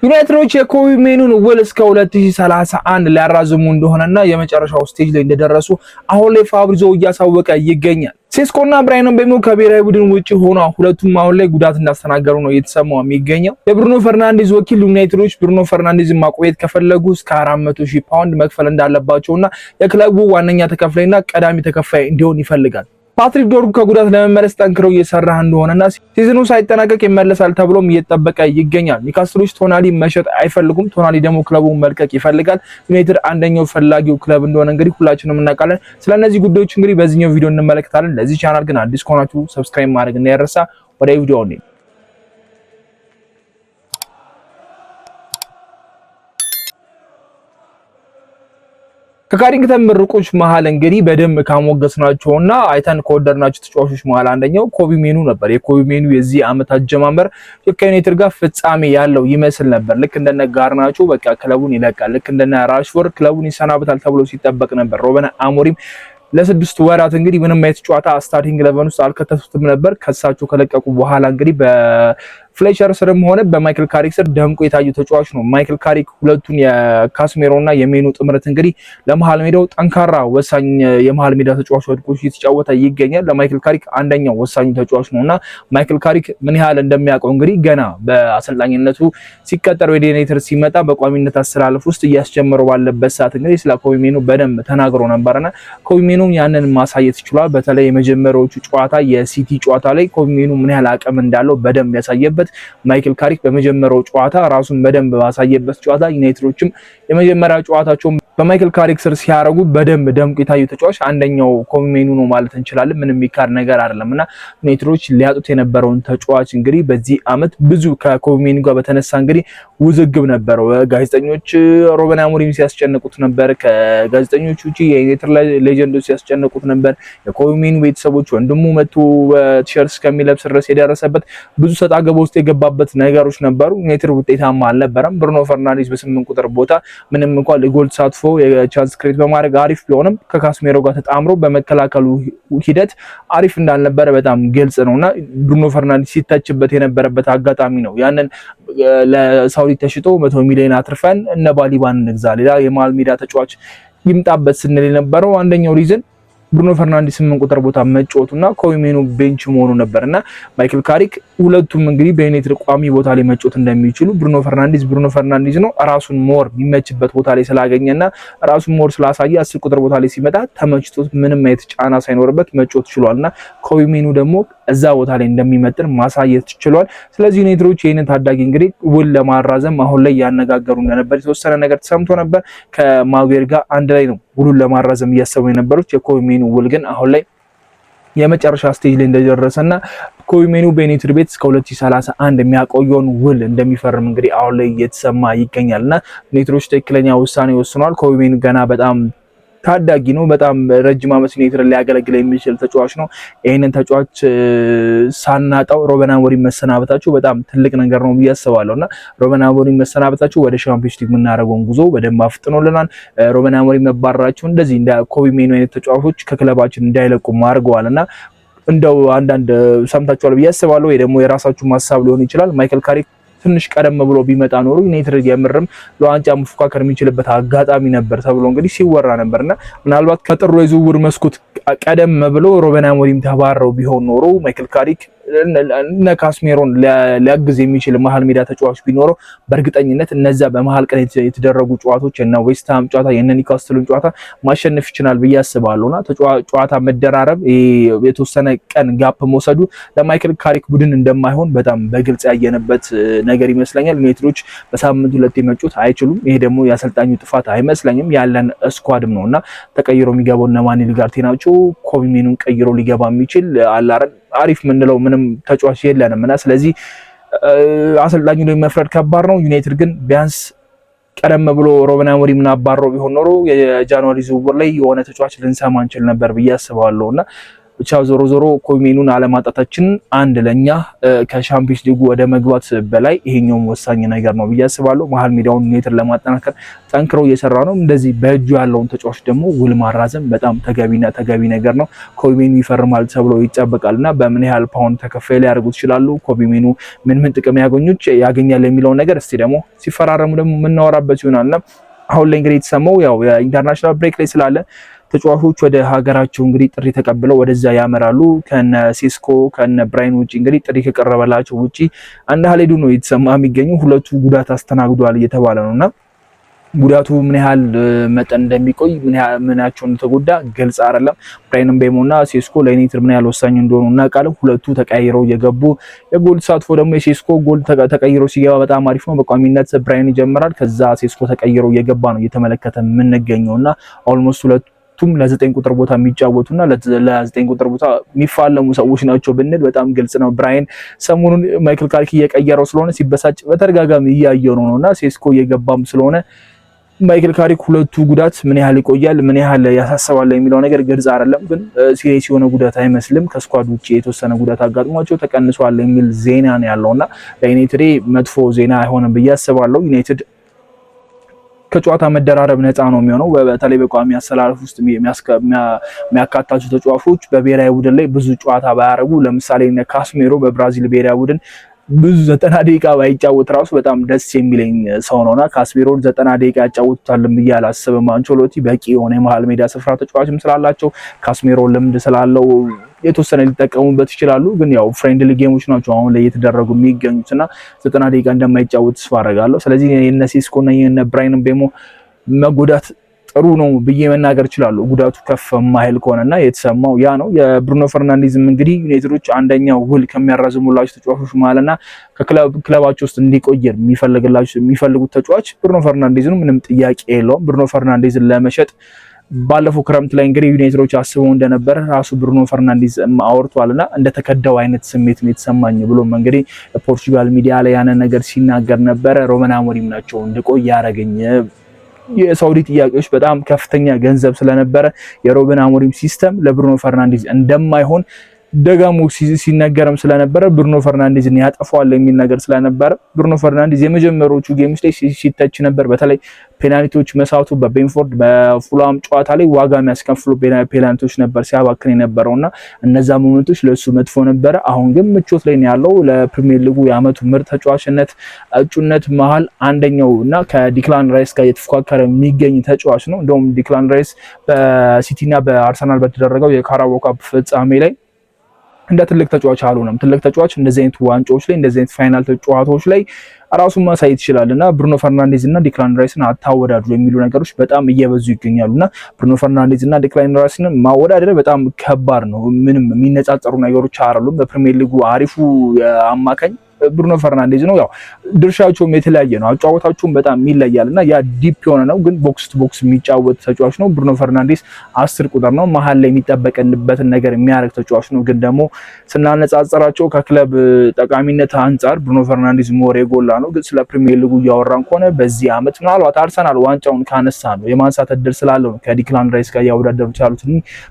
ዩናይትዶች የኮቢ ሜኑን ውል እስከ 2031 ሊያራዝሙ እንደሆነና የመጨረሻው ስቴጅ ላይ እንደደረሱ አሁን ላይ ፋብሪዞ እያሳወቀ ይገኛል። ሴስኮና ብራይን ምቤሞ ከብሔራዊ ቡድን ውጪ ሆነው ሁለቱም አሁን ላይ ጉዳት እንዳስተናገሩ ነው እየተሰማው የሚገኘው። የብሩኖ ፈርናንዴዝ ወኪል ዩናይትዶች ብሩኖ ፈርናንዴዝን ማቆየት ከፈለጉ እስከ 400,000 ፓውንድ መክፈል እንዳለባቸውና የክለቡ ዋነኛ ተከፋይና ቀዳሚ ተከፋይ እንዲሆን ይፈልጋል። ፓትሪክ ዶርጉ ከጉዳት ለመመለስ ጠንክረው እየሰራ እንደሆነና ሲዝኑ ሳይጠናቀቅ ይመለሳል ተብሎም እየተጠበቀ ይገኛል። ኒውካስትሎች ቶናሊ መሸጥ አይፈልጉም። ቶናሊ ደግሞ ክለቡን መልቀቅ ይፈልጋል። ዩናይትድ አንደኛው ፈላጊው ክለብ እንደሆነ እንግዲህ ሁላችንም እናውቃለን። ስለነዚህ ጉዳዮች እንግዲህ በዚህኛው ቪዲዮ እንመለከታለን። ለዚህ ቻናል ግን አዲስ ከሆናችሁ ሰብስክራይብ ማድረግ እንዳይረሳ። ወደ ቪዲዮው እንሂድ። ከካሪንግተን ምርቆች መሃል እንግዲህ በደንብ ካሞገስናቸውና አይተን ከወደድናቸው ተጫዋቾች መሃል አንደኛው ኮቢ ሜኑ ነበር። የኮቢ ሜኑ የዚህ ዓመት አጀማመር ከዩናይትድ ጋር ፍጻሜ ያለው ይመስል ነበር። ልክ እንደነ ጋርናቾ በቃ ክለቡን ይለቃል፣ ልክ እንደነ ራሽፎርድ ክለቡን ይሰናበታል ተብሎ ሲጠበቅ ነበር። ሩበን አሞሪም ለስድስት ወራት እንግዲህ ምንም አይነት ጨዋታ ስታርቲንግ 11 ውስጥ አልከተቱትም ነበር። ከሳቸው ከለቀቁ በኋላ እንግዲህ በፍሌቸር ስርም ሆነ በማይክል ካሪክ ስር ደምቆ የታዩ ተጫዋች ነው። ማይክል ካሪክ ሁለቱን የካስሜሮና የሜኑ ጥምረት እንግዲህ ለመሃል ሜዳው ጠንካራ ወሳኝ የመሃል ሜዳ ተጫዋች አድርጎ እየተጫወተ ይገኛል። ለማይክል ካሪክ አንደኛው ወሳኙ ተጫዋች ነውና ማይክል ካሪክ ምን ያህል እንደሚያውቀው እንግዲህ ገና በአሰልጣኝነቱ ሲቀጠር ወደ ዩናይትድ ሲመጣ በቋሚነት አስተላለፍ ውስጥ እያስጀመረው ባለበት ሰዓት እንግዲህ ስለ ኮቢ ሜኑ በደንብ ተናግሮ ነበርና ኮቢ ሜኑ ያንን ማሳየት ይችላል። በተለይ የመጀመሪያዎቹ ጨዋታ የሲቲ ጨዋታ ላይ ኮቢ ሜኑ ምን ያህል አቅም እንዳለው በደንብ ያሳየበት ማይክል ካሪክ በመጀመሪያው ጨዋታ ራሱን በደንብ ባሳየበት ጨዋታ ዩናይትዶችም የመጀመሪያ ጨዋታቸውን በማይክል ካሪክ ስር ሲያረጉ በደንብ ደምቆ የታዩ ተጫዋች አንደኛው ኮቢ ሜኑ ነው ማለት እንችላለን። ምንም የሚካድ ነገር አይደለምና ዩናይትዶች ሊያጡት የነበረውን ተጫዋች እንግዲህ በዚህ አመት ብዙ ከኮቢ ሜኑ ጋር በተነሳ እንግዲህ ውዝግብ ነበረው። ጋዜጠኞች ሩበን አሞሪም ሲያስጨንቁት ነበር። ከጋዜጠኞች ውጪ የዩናይትድ ሌጀንዶች ሲያስጨንቁት ነበር። የኮቢ ሜኑ ቤተሰቦች ወንድሙ መጥቶ ቲሸርት እስከሚለብስ ድረስ የደረሰበት ብዙ ሰጣ ገባ ውስጥ የገባበት ነገሮች ነበሩ። ዩናይትድ ውጤታማ አልነበረም። ብሩኖ ፈርናንዴዝ በ8 ቁጥር ቦታ ምንም እንኳን ለጎል ተሳትፎ የቻንስ ክሬት በማድረግ አሪፍ ቢሆንም ከካስሜሮ ጋር ተጣምሮ በመከላከሉ ሂደት አሪፍ እንዳልነበረ በጣም ግልጽ ነውና ብሩኖ ፈርናንዴዝ ሲተችበት የነበረበት አጋጣሚ ነው። ያንን ለሳውዲ ተሽጦ 100 ሚሊዮን አትርፈን እነ ባሊባን እንግዛ ሌላ የመሃል ሜዳ ተጫዋች ይምጣበት ስንል የነበረው አንደኛው ሪዝን ብሩኖ ፈርናንዴዝ 8 ቁጥር ቦታ መጫወቱና ኮቢ ሜኑ ቤንች መሆኑ ነበርና ማይክል ካሪክ ሁለቱም እንግዲህ በዩናይትድ ቋሚ ቦታ ላይ መጫወት እንደሚችሉ ብሩኖ ፈርናንዴዝ ነው ራሱን ሞር የሚመችበት ቦታ ላይ ስላገኘና ራሱን ሞር ስላሳየ 10 ቁጥር ቦታ ላይ ሲመጣ ተመችቶት ምንም አይነት ጫና ሳይኖርበት መጫወት ችሏልና ኮቢ ሜኑ ደግሞ እዛ ቦታ ላይ እንደሚመጥን ማሳየት ችሏል። ስለዚህ ዩናይትዶች ይሄንን ታዳጊ እንግዲህ ውል ለማራዘም አሁን ላይ ያነጋገሩ እንደነበር የተወሰነ ነገር ተሰምቶ ነበር። ከማጉዌር ጋር አንድ ላይ ነው ውሉን ለማራዘም እያሰቡ የነበሩት። የኮቢ ሜኑ ውል ግን አሁን ላይ የመጨረሻ ስቴጅ ላይ እንደደረሰና ኮቢ ሜኑ በዩናይትድ ቤት እስከ 2031 የሚያቆየውን ውል እንደሚፈርም እንግዲህ አሁን ላይ እየተሰማ ይገኛልና ዩናይትዶች ትክክለኛ ውሳኔ ወስነዋል። ኮቢ ሜኑ ገና በጣም ታዳጊ ነው። በጣም ረጅም ዓመት ዩናይትድ ሊያገለግል የሚችል ተጫዋች ነው። ይሄንን ተጫዋች ሳናጣው ሩበን አሞሪም መሰናበታቸው በጣም ትልቅ ነገር ነው ብዬ አስባለሁና ሩበን አሞሪም መሰናበታቸው ወደ ሻምፒዮንስ ሊግ የምናደርገውን ጉዞ በደንብ አፍጥኖልናል። ሩበን አሞሪም መባረራቸው እንደዚህ እንደ ኮቢ ሜኑ አይነት ተጫዋቾች ከክለባችን እንዳይለቁ አድርገዋልና እንደው አንዳንድ ሰምታችኋል ብዬ አስባለሁ። ወይ ደግሞ የራሳችሁ ማሳብ ሊሆን ይችላል። ማይክል ካሪክ ትንሽ ቀደም ብሎ ቢመጣ ኖሮ ዩናይትድ የምርም ለዋንጫ መፎካከር የሚችልበት አጋጣሚ ነበር ተብሎ እንግዲህ ሲወራ ነበርና ምናልባት ከጥሩ የዝውውር መስኮት ቀደም ብሎ ሩበን አሞሪም ተባረው ቢሆን ኖሮ ማይክል ካሪክ እነ ካስሜሮን ሊያግዝ የሚችል መሃል ሜዳ ተጫዋች ቢኖረው በእርግጠኝነት እነዛ በመሃል ቀን የተደረጉ ጨዋታዎች እና ዌስትሃም ጨዋታ የነ ኒውካስትልን ጨዋታ ማሸነፍ ይችላል ብዬ አስባለሁና ጨዋታ መደራረብ የተወሰነ ቀን ጋፕ መውሰዱ ለማይክል ካሪክ ቡድን እንደማይሆን በጣም በግልጽ ያየነበት ነገር ይመስለኛል። ዩናይትዶች በሳምንት ሁለት መጫወት አይችሉም። ይሄ ደግሞ የአሰልጣኙ ጥፋት አይመስለኝም። ያለን ስኳድም ነውና ተቀይሮ የሚገባው እነ ማኒ ሊጋርቴ ናቸው። ኮቢ ሜኑን ቀይሮ ሊገባ የሚችል አላረን አሪፍ ምንለው ምንም ተጫዋች የለንምና ስለዚህ አሰልጣኙ ላይ መፍረድ ከባድ ነው። ዩናይትድ ግን ቢያንስ ቀደም ብሎ ሩበን አሞሪምን አባረው ቢሆን ኖሮ የጃንዋሪ ዝውውር ላይ የሆነ ተጫዋች ልንሰማ እንችል ነበር ብዬ አስባለሁና ብቻ ዞሮ ዞሮ ኮቢ ሜኑን አለማጣታችን አንድ ለኛ ከሻምፒዮንስ ሊጉ ወደ መግባት በላይ ይሄኛው ወሳኝ ነገር ነው ብዬ አስባለሁ። መሀል ሜዳውን ዩናይትድ ለማጠናከር ጠንክሮ እየሰራ ነው። እንደዚህ በእጁ ያለውን ተጫዋች ደግሞ ውል ማራዘም በጣም ተገቢ ነገር ነው። ኮቢ ሜኑ ይፈርማል ተብሎ ይጠበቃልና በምን ያህል ፓውንድ ተከፋይ ሊያደርጉት ይችላሉ፣ ኮቢ ሜኑ ምን ጥቅም ያገኛል የሚለው ነገር እስቲ ደግሞ ሲፈራረሙ ደግሞ የምናወራበት ይሆናልና አሁን ላይ እንግዲህ የተሰማው ያው የኢንተርናሽናል ብሬክ ላይ ስላለ ተጫዋቾች ወደ ሀገራቸው እንግዲህ ጥሪ ተቀብለው ወደዛ ያመራሉ። ከነ ሴስኮ ከነ ብራይን ውጪ እንግዲህ ጥሪ ከቀረበላቸው ውጪ እንዳልሄዱ ነው የተሰማ የሚገኘው። ሁለቱ ጉዳት አስተናግዷል እየተባለ ነውና ጉዳቱ ምን ያህል መጠን እንደሚቆይ ምናቸውን ተጎዳ ግልጽ አይደለም። ብራይን ምቤሞና ሴስኮ ለዩናይትድ ምን ያህል ወሳኝ እንደሆኑ እናውቃለን። ሁለቱ ተቀይረው የገቡ የጎል ተሳትፎ ደግሞ የሴስኮ ጎል ተቀይረው ሲገባ በጣም አሪፍ ነው። በቋሚነት ብራይን ይጀምራል፣ ከዛ ሴስኮ ተቀይረው የገባ ነው እየተመለከተ የምንገኘውና ኦልሞስት ሁለቱም ለ9 ቁጥር ቦታ የሚጫወቱና ለ9 ቁጥር ቦታ የሚፋለሙ ሰዎች ናቸው ብንል በጣም ግልጽ ነው። ብራይን ሰሞኑን ማይክል ካሪክ እየቀየረው ስለሆነ ሲበሳጭ በተደጋጋሚ እያየው ነውና ሴስኮ እየገባም ስለሆነ ማይክል ካሪክ ሁለቱ ጉዳት ምን ያህል ይቆያል ምን ያህል ያሳስባል የሚለው ነገር ግልጽ አይደለም። ግን ሲሪየስ የሆነ ጉዳት አይመስልም። ከስኳድ ውጪ የተወሰነ ጉዳት አጋጥሟቸው ተቀንሷል የሚል ዜና ነው ያለውና ለዩናይትድ መጥፎ ዜና አይሆንም ብዬ አስባለሁ። ዩናይትድ ከጨዋታ መደራረብ ነፃ ነው የሚሆነው። በተለይ በቋሚ አሰላለፍ ውስጥ የሚያካታቸው ተጫዋቾች በብሔራዊ ቡድን ላይ ብዙ ጨዋታ ባያረጉ፣ ለምሳሌ ካስሜሮ በብራዚል ብሔራዊ ቡድን ብዙ 90 ደቂቃ ባይጫወት ራሱ በጣም ደስ የሚለኝ ሰው ነውና ካስሜሮን 90 ደቂቃ ያጫውቱታል ብዬ አላስብም። አንቸሎቲ በቂ የሆነ የመሃል ሜዳ ስፍራ ተጫዋችም ስላላቸው ካስሜሮን ልምድ ስላለው የተወሰነ ሊጠቀሙበት ይችላሉ። ግን ያው ፍሬንድሊ ጌሞች ናቸው አሁን ላይ እየተደረጉ የሚገኙትና 90 ደቂቃ እንደማይጫወት ተስፋ አደርጋለሁ። ስለዚህ የነ ሴስኮ እና የነ ብራይን ምቤሞ መጎዳት ጥሩ ነው ብዬ መናገር ይችላል። ጉዳቱ ከፍ ማይል ከሆነና የተሰማው ያ ነው። የብሩኖ ፈርናንዴዝም እንግዲህ ዩናይትዶች አንደኛው ውል ከሚያራዝሙላቸው ተጫዋቾች ማለትና ከክለባቸው ውስጥ እንዲቆየር የሚፈልጉት ተጫዋች ብሩኖ ፈርናንዴዝ ነው። ምንም ጥያቄ የለውም። ብሩኖ ፈርናንዴዝን ለመሸጥ ባለፈው ክረምት ላይ እንግዲህ ዩናይትዶች አስበው እንደነበረ ራሱ ብሩኖ ፈርናንዴዝ አወርቷልና እንደተከዳው አይነት ስሜት ነው የተሰማኝ ብሎም እንግዲህ ፖርቹጋል ሚዲያ ላይ ያንን ነገር ሲናገር ነበረ። ሩበን አሞሪም ናቸው እንድቆይ ያረገኝ የሳውዲ ጥያቄዎች በጣም ከፍተኛ ገንዘብ ስለነበረ የሩበን አሞሪም ሲስተም ለብሩኖ ፈርናንዴዝ እንደማይሆን ደጋሞ ሲነገርም ስለነበረ ብሩኖ ፈርናንዴዝን ያጠፋዋል የሚል ነገር ስለነበረ ብሩኖ ፈርናንዴዝ የመጀመሪያዎቹ ጌሞች ላይ ሲተች ነበር። በተለይ ፔናልቲዎች መሳቱ በቤንፎርድ በፉላም ጨዋታ ላይ ዋጋ የሚያስከፍሉ ፔናልቲዎች ነበር ሲያባክን የነበረውና እነዛ ሞመንቶች ለሱ መጥፎ ነበረ። አሁን ግን ምቾት ላይ ነው ያለው። ለፕሪሚየር ሊጉ የአመቱ ምርጥ ተጫዋችነት እጩነት መሃል አንደኛው እና ከዲክላን ራይስ ጋር የተፎካከረ የሚገኝ ተጫዋች ነው። እንደውም ዲክላን ራይስ በሲቲና በአርሰናል በተደረገው የካራባኦ ካፕ ፍጻሜ ላይ እንደ ትልቅ ተጫዋች አልሆነም። ትልቅ ተጫዋች እንደዚህ አይነት ዋንጫዎች ላይ እንደዚህ አይነት ፋይናል ጨዋታዎች ላይ ራሱን ማሳየት ይችላልና ብሩኖ ፈርናንዴዝ እና ዲክላን ራይስን አታወዳድሩ የሚሉ ነገሮች በጣም እየበዙ ይገኛሉና ብሩኖ ፈርናንዴዝ እና ዲክላን ራይስን ማወዳደር በጣም ከባድ ነው። ምንም የሚነጻጸሩ ነገሮች አይደሉም። በፕሪሚየር ሊጉ አሪፉ አማካኝ ብሩኖ ፈርናንዴዝ ነው። ያው ድርሻቸውም የተለያየ ነው። አጫወታቸውም በጣም ይለያልና ያ ዲፕ የሆነ ነው፣ ግን ቦክስ ቱ ቦክስ የሚጫወት ተጫዋች ነው። ብሩኖ ፈርናንዴዝ 10 ቁጥር ነው። መሀል ላይ የሚጠበቅበትን ነገር የሚያደርግ ተጫዋች ነው። ግን ደግሞ ስናነጻጸራቸው ከክለብ ጠቃሚነት አንጻር ብሩኖ ፈርናንዴዝ ሞር የጎላ ነው። ግን ስለ ፕሪሚየር ሊጉ እያወራን ከሆነ በዚህ አመት ምናልባት አርሰናል ዋንጫውን ካነሳ ነው የማንሳት እድል ስላለው ነው ከዲክላን ራይስ ጋር ያወዳደሩት ያሉት።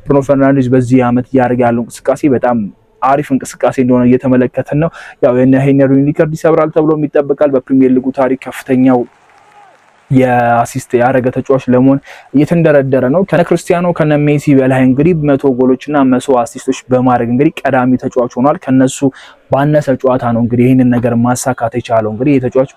ብሩኖ ፈርናንዴዝ በዚህ አመት እያደረገ ያለው እንቅስቃሴ በጣም አሪፍ እንቅስቃሴ እንደሆነ እየተመለከተን ነው። ያው የነ ሄነሪን ሪከርድ ይሰብራል ተብሎ ይጠበቃል። በፕሪሚየር ሊጉ ታሪክ ከፍተኛው የአሲስት ያደረገ ተጫዋች ለመሆን እየተንደረደረ ነው። ከነ ክርስቲያኖ ከነ ሜሲ በላይ እንግዲህ 100 ጎሎችና 100 አሲስቶች በማድረግ እንግዲህ ቀዳሚ ተጫዋች ሆኗል። ከነሱ ባነሰ ጨዋታ ነው እንግዲህ ይህንን ነገር ማሳካት የቻለው። እንግዲህ የተጫዋች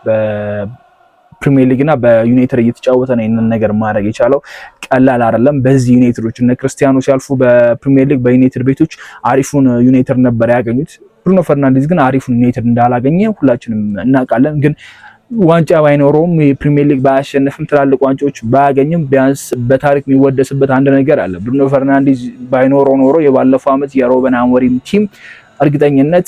ፕሪሚየር ሊግ እና በዩናይትድ እየተጫወተ ነው ይሄንን ነገር ማድረግ የቻለው። ቀላል አይደለም። በዚህ ዩናይትዶች እና ክርስቲያኖ ሲያልፉ በፕሪሚየር ሊግ በዩናይትድ ቤቶች አሪፉን ዩናይትድ ነበር ያገኙት። ብሩኖ ፈርናንዴዝ ግን አሪፉን ዩናይትድ እንዳላገኘ ሁላችንም እናውቃለን። ግን ዋንጫ ባይኖረውም የፕሪሚየር ሊግ ባያሸንፍም ትላልቅ ዋንጫዎች ባያገኝም ቢያንስ በታሪክ የሚወደስበት አንድ ነገር አለ። ብሩኖ ፈርናንዴዝ ባይኖረው ኖሮ የባለፈው አመት የሩበን አሞሪም ቲም እርግጠኝነት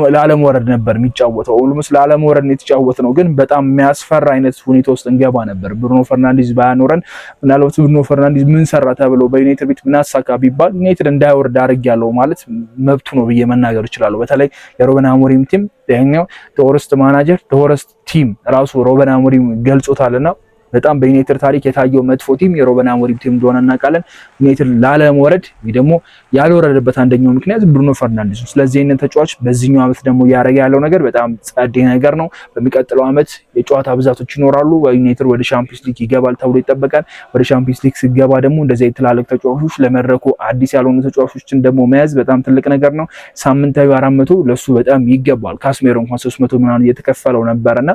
ለዓለመውረድ ነበር የሚጫወተው። ኦልሞስት ለዓለመውረድ የተጫወተ ነው። ግን በጣም የሚያስፈራ አይነት ሁኔታ ውስጥ እንገባ ነበር ብሩኖ ፈርናንዴዝ ባያኖረን። ምናልባት ብሩኖ ፈርናንዴዝ ምን ሰራ ተብሎ በዩናይትድ ቤት ምን አሳካ ቢባል ዩናይትድ እንዳይወርድ አድርጌያለሁ ማለት መብቱ ነው ብዬ መናገር እችላለሁ። በተለይ የሩበን አሞሪም ቲም ያኛው ተወረስት ማናጀር ተወረስት ቲም ራሱ ሩበን አሞሪም ገልጾታልና በጣም በዩናይትድ ታሪክ የታየው መጥፎ ቲም የሩበን አሞሪም ቲም እንደሆነ እናውቃለን። ዩናይትድ ላለመውረድ ወይ ደግሞ ያልወረደበት አንደኛው ምክንያት ብሩኖ ፈርናንዴዝ ነው። ስለዚህ ይህንን ተጫዋች በዚህኛው ዓመት ደግሞ እያደረገ ያለው ነገር በጣም ጸዴ ነገር ነው። በሚቀጥለው ዓመት የጨዋታ ብዛቶች ይኖራሉ። ዩናይትድ ወደ ቻምፒየንስ ሊግ ይገባል ተብሎ ይጠበቃል። ወደ ቻምፒየንስ ሊግ ሲገባ ደግሞ እንደዚህ ትላልቅ ተጫዋቾች ለመድረኩ አዲስ ያልሆኑ ተጫዋቾችን ደግሞ መያዝ በጣም ትልቅ ነገር ነው። ሳምንታዊ 400 ለሱ በጣም ይገባል። ካስሜሮ እንኳን 300 ምናምን እየተከፈለው ነበርና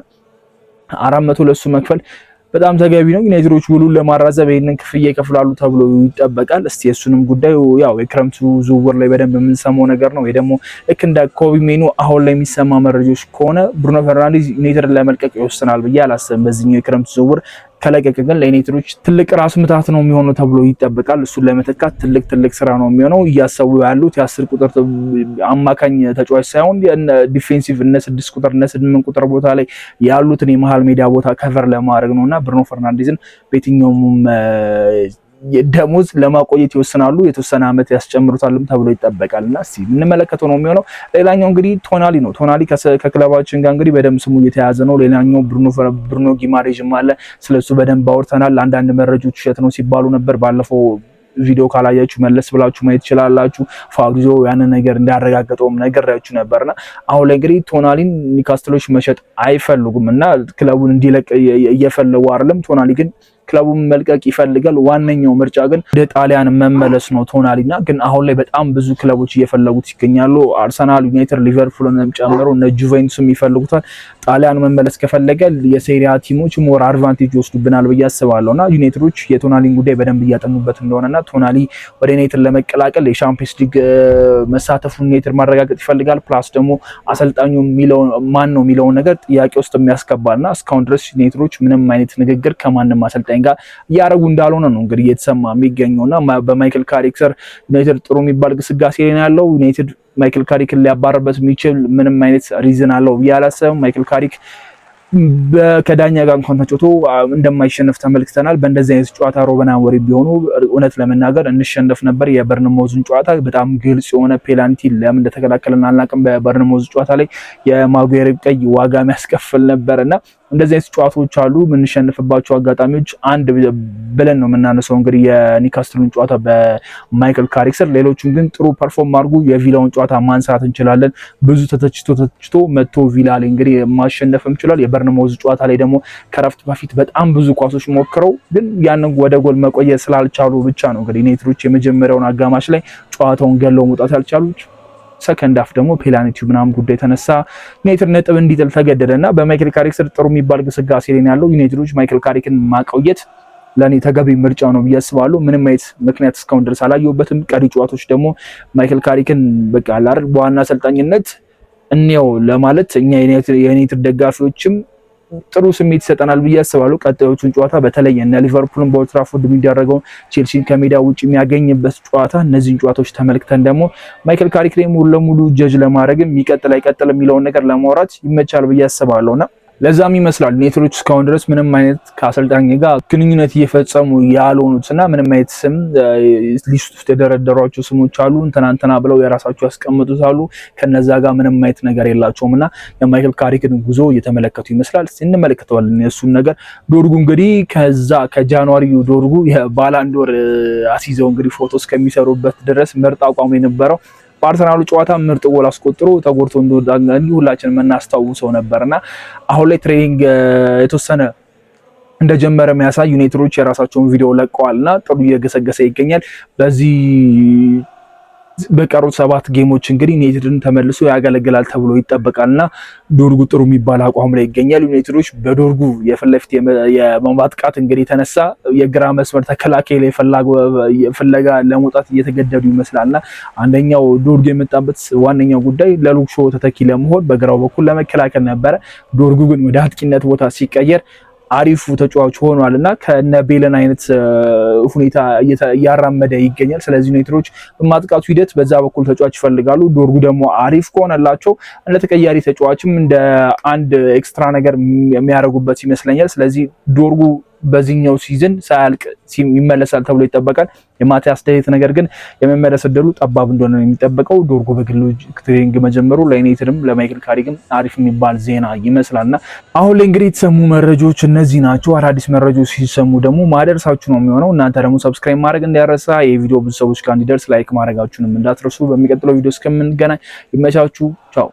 400 ለሱ መክፈል በጣም ተገቢ ነው። ዩናይትዶች ውሉን ለማራዘብ ይሄንን ክፍያ ይከፍላሉ ተብሎ ይጠበቃል። እስቲ እሱንም ጉዳዩ ያው የክረምቱ ዝውውር ላይ በደንብ የምንሰማው ነገር ነው። ወይ ደግሞ ልክ እንደ ኮቢ ሜኑ አሁን ላይ የሚሰማ መረጃዎች ከሆነ ብሩኖ ፈርናንዴዝ ዩናይትድን ለመልቀቅ ይወስናል ብዬ አላስብም በዚህኛው የክረምቱ ዝውውር። ከለቀቀ ግን ለዩናይትዶች ትልቅ ራስ ምታት ነው የሚሆነው ተብሎ ይጠበቃል። እሱን ለመተካት ትልቅ ስራ ነው የሚሆነው። እያሰቡ ያሉት የ10 ቁጥር አማካኝ ተጫዋች ሳይሆን ዲፌንሲቭ እነ 6 ቁጥር እነ 8 ቁጥር ቦታ ላይ ያሉትን የመሃል ሜዳ ቦታ ከቨር ለማድረግ ነውና ብሩኖ ፈርናንዴዝን በየትኛውም ደሞዝ ለማቆየት ይወስናሉ። የተወሰነ ዓመት ያስጨምሩታልም ተብሎ ይጠበቃልና እስቲ እንመለከተው ነው የሚሆነው። ሌላኛው እንግዲህ ቶናሊ ነው። ቶናሊ ከክለባችን ጋር እንግዲህ በደንብ ስሙ እየተያዘ ነው። ሌላኛው ብሩኖ ጊማሬዥም አለ። ስለሱ በደንብ አውርተናል። አንዳንድ መረጃዎች ውሸት ነው ሲባሉ ነበር። ባለፈው ቪዲዮ ካላያችሁ መለስ ብላችሁ ማየት ይችላላችሁ። ፋብሪዞ ያንን ነገር እንዳረጋገጠውም ነገራችሁ ነበርና አሁን ላይ እንግዲህ ቶናሊን ኒውካስትሎች መሸጥ አይፈልጉም እና ክለቡን እንዲለቅ እየፈለጉ አይደለም። ቶናሊ ግን ክለቡን መልቀቅ ይፈልጋል። ዋነኛው ምርጫ ግን ወደ ጣሊያን መመለስ ነው ቶናሊና ግን አሁን ላይ በጣም ብዙ ክለቦች እየፈለጉት ይገኛሉ። አርሰናል፣ ዩናይትድ፣ ሊቨርፑልንም ጨምሮ እነ ጁቬንቱስም ይፈልጉታል። ጣሊያን መመለስ ከፈለገ የሴሪያ ቲሞች ሞር አድቫንቴጅ ይወስዱብናል ብዬ አስባለሁና ዩናይትዶች የቶናሊን ጉዳይ በደንብ እያጠኑበት እንደሆነና ቶናሊ ወደ ዩናይትድ ለመቀላቀል የቻምፒየንስ ሊግ መሳተፉን ዩናይትድ ማረጋገጥ ይፈልጋል። ፕላስ ደግሞ አሰልጣኙ ማን ነው የሚለውን ነገር ጥያቄ ውስጥ የሚያስገባና እስካሁን ድረስ ዩናይትዶች ምንም አይነት ንግግር ከማንም አሰልጣኝ ጋር እያደረጉ እንዳልሆነ ነው እንግዲህ እየተሰማ የሚገኘውና በማይክል ካሪክ ስር ዩናይትድ ጥሩ የሚባል ግስጋሴ ላይ ያለው ዩናይትድ ማይክል ካሪክን ሊያባረበት የሚችል ምንም አይነት ሪዝን አለው ብዬ አላሰብም። ማይክል ካሪክ ከዳኛ ጋር እንኳን ተጫውቶ እንደማይሸነፍ ተመልክተናል። በእንደዚህ አይነት ጨዋታ ሩበን አሞሪም ቢሆኑ እውነት ለመናገር እንሸነፍ ነበር። የበርንማውዝን ጨዋታ በጣም ግልጽ የሆነ ፔናልቲ ለምን እንደተከላከለን አናውቅም። በበርንማውዝ ጨዋታ ላይ የማጉዌር ቀይ ዋጋ የሚያስከፍል ነበርና እንደዚህ አይነት ጨዋታዎች አሉ። የምንሸንፍባቸው አጋጣሚዎች አንድ ብለን ነው የምናነሳው እንግዲህ የኒውካስትሉን ጨዋታ በማይክል ካሪክ ስር። ሌሎቹን ግን ጥሩ ፐርፎርም አድርጉ የቪላውን ጨዋታ ማንሳት እንችላለን። ብዙ ተተችቶ መጥቶ ቪላ ላይ እንግዲህ ማሸነፍም ይችላል። የበርንማውዝ ጨዋታ ላይ ደግሞ ከረፍት በፊት በጣም ብዙ ኳሶች ሞክረው ግን ያንን ወደ ጎል መቆየት ስላልቻሉ ብቻ ነው እንግዲህ ዩናይትዶች የመጀመሪያውን አጋማሽ ላይ ጨዋታውን ገለው መውጣት ያልቻሉት። ሰከንድ አፍ ደግሞ ፔናልቲው ምናምን ጉዳይ ተነሳ ዩናይትድ ነጥብ እንዲጥል ተገደደና በማይክል ካሪክ ስር ጥሩ የሚባል ግስጋሴ ላይ ያለው ዩናይትዶች ማይክል ካሪክን ማቆየት ለኔ ተገቢ ምርጫ ነው ብዬ አስባለሁ። ምንም አይነት ምክንያት እስካሁን ድረስ አላየሁበትም። ቀሪ ጨዋታዎች ደግሞ ማይክል ካሪክን በቃ አላር በዋና አሰልጣኝነት እንየው ለማለት እኛ የዩናይትድ ደጋፊዎችም ጥሩ ስሜት ይሰጠናል ብዬ አስባለሁ። ቀጣዮቹን ጨዋታ በተለይ እነ ሊቨርፑልን በኦልድ ትራፎርድ የሚደረገው ቼልሲን ከሜዳ ውጭ የሚያገኝበት ጨዋታ እነዚህን ጨዋታዎች ተመልክተን ደግሞ ማይክል ካሪክ ላይ ሙሉ ለሙሉ ጀጅ ለማድረግም ይቀጥል አይቀጥል የሚለውን ነገር ለማውራት ይመቻል ብዬ አስባለሁና ለዛም ይመስላል ዩናይትዶች እስካሁን ድረስ ምንም አይነት ከአሰልጣኝ ጋር ግንኙነት እየፈጸሙ ያልሆኑትና ምንም አይነት ስም ሊስት ውስጥ የደረደሯቸው ስሞች አሉ። እንትና ብለው የራሳቸው ያስቀምጡት አሉ። ከነዛ ጋር ምንም አይነት ነገር የላቸውምና የማይክል ካሪክን ጉዞ እየተመለከቱ ይመስላል። እንመለከተዋለን የእሱን ነገር። ዶርጉ እንግዲህ ከጃንዋሪው ዶርጉ የባላንዶር አስይዘው እንግዲህ ፎቶ እስከሚሰሩበት ድረስ ምርጥ አቋሙ የነበረው በአርሰናሉ ጨዋታ ምርጥ ጎል አስቆጥሮ ተጎድቶ እንደወጣ ሁላችንም የምናስታውሰው ነበርና አሁን ላይ ትሬኒንግ የተወሰነ እንደጀመረ የሚያሳይ ዩናይትዶች የራሳቸውን ቪዲዮ ለቀዋልና ጥሩ እየገሰገሰ ይገኛል። በዚህ በቀሩት 7 ጌሞች እንግዲህ ዩናይትድን ተመልሶ ያገለግላል ተብሎ ይጠበቃልና ዶርጉ ጥሩ የሚባል አቋም ላይ ይገኛል። ዩናይትዶች በዶርጉ የፍለፊት የማጥቃት እንግዲህ ተነሳ የግራ መስመር ተከላካይ ላይ ፍለጋ ለመውጣት እየተገደዱ ይመስላልና አንደኛው ዶርጉ የመጣበት ዋነኛው ጉዳይ ለሉክ ሾው ተተኪ ለመሆን በግራው በኩል ለመከላከል ነበረ። ዶርጉ ግን ወደ አጥቂነት ቦታ ሲቀየር አሪፉ ተጫዋች ሆኗልና ከነ ቤለን አይነት ሁኔታ እያራመደ ይገኛል። ስለዚህ ዩናይትዶች በማጥቃቱ ሂደት በዛ በኩል ተጫዋች ይፈልጋሉ። ዶርጉ ደግሞ አሪፍ ከሆነላቸው እንደ ተቀያሪ ተጫዋችም እንደ አንድ ኤክስትራ ነገር የሚያደርጉበት ይመስለኛል። ስለዚህ ዶርጉ በዚህኛው ሲዝን ሳያልቅ ይመለሳል ተብሎ ይጠበቃል። የማቲያስ ደሊት ነገር ግን የመመለስ እድሉ ጠባብ እንደሆነ ነው የሚጠበቀው። ዶርጉ በግሉ ትሬኒንግ መጀመሩ ለዩናይትድም ለማይክል ካሪግም አሪፍ የሚባል ዜና ይመስላልና አሁን ላይ እንግዲህ የተሰሙ መረጃዎች እነዚህ ናቸው። አዳዲስ መረጃዎች ሲሰሙ ደግሞ ማደርሳችሁ ነው የሚሆነው። እናንተ ደግሞ ሰብስክራይብ ማድረግ እንዳይረሳ፣ የቪዲዮ ብዙ ሰዎች ጋር እንዲደርስ ላይክ ማድረጋችሁንም እንዳትረሱ። በሚቀጥለው ቪዲዮ እስከምንገናኝ ይመቻችሁ። ቻው።